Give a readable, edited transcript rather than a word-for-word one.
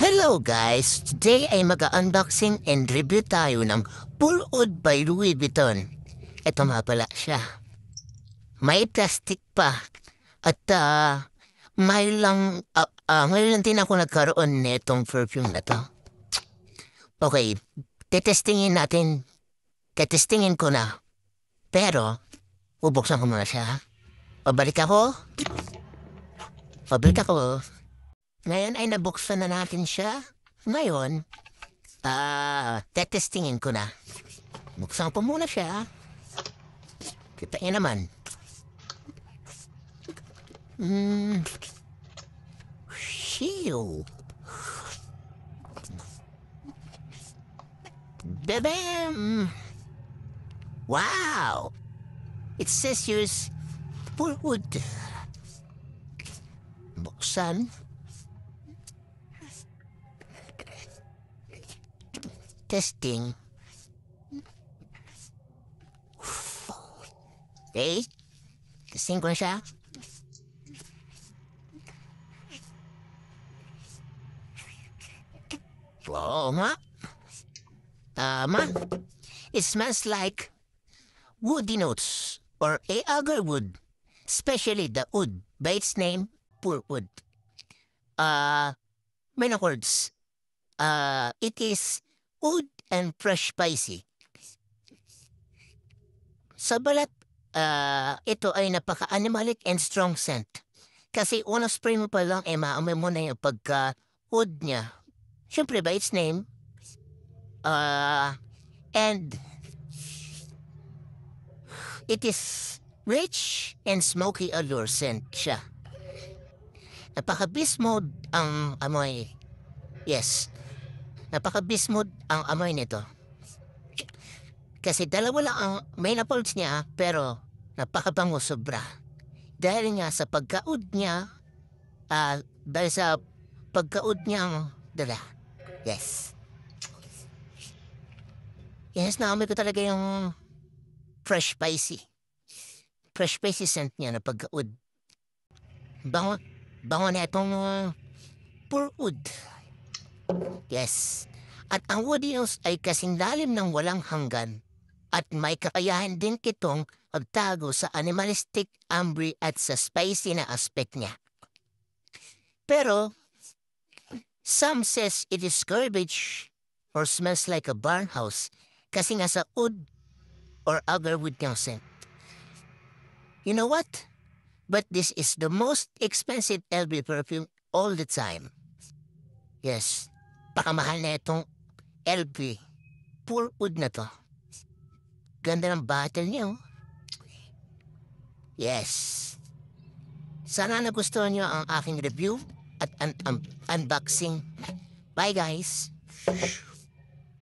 Hello guys! Today ay mag-unboxing and review tayo ng Pull Oud by Louis Vuitton. Ito nga pala siya. May plastic pa. At ngayon lang din ako nagkaroon netong perfume na to. Okay, tetestingin natin. Tetestingin ko na. Pero, bubuksan ko muna siya. Pabalik ako. Ngayon ay nabuksan na natin siya. Ngayon, tetestingin ko na. Buksan ko muna siya. Kita niya naman. Shield. Bebem! Wow! It says here's Pull Oud. Buksan. Testing. Okay. Testing ko na siya. Oo nga. Tama. It smells like woody notes or a agarwood. Especially the oud by its name, Pull Oud. Many words. It is oud and fresh spicy. Sa balat, ito ay napaka-animalic and strong scent. Kasi unang spray mo pa lang, maamoy mo na yung pagka-oud niya. Siyempre by its name. And it is rich and smoky allure scent siya. Napaka-beast mode ang amoy. Yes. Napaka-beast mode ang amoy nito. Kasi dalawa lang ang main apples niya, pero napakabango sobra. Dahil nga sa pagka-oud niya, dahil sa pagka-oud niya ang dala. Yes. Yes, naamoy ko talaga yung fresh spicy. Fresh spicy scent niya na pagka-oud. Bango na itong Pull Oud. Yes. At ang woody notes ay kasing lalim ng walang hanggan. At may kakayahan din kitong magtago sa animalistic, ambre at sa spicy na aspect niya. Pero, some says it is garbage or smells like a barn house kasi nga sa oud or agarwood niyang scent. You know what? But this is the most expensive LV perfume all the time. Yes, pakamahal na itong LV. Pull Oud na to. Ganda ng bottle niya, oh. Yes. Sana nagustuhan niyo ang aking review at unboxing. Bye, guys.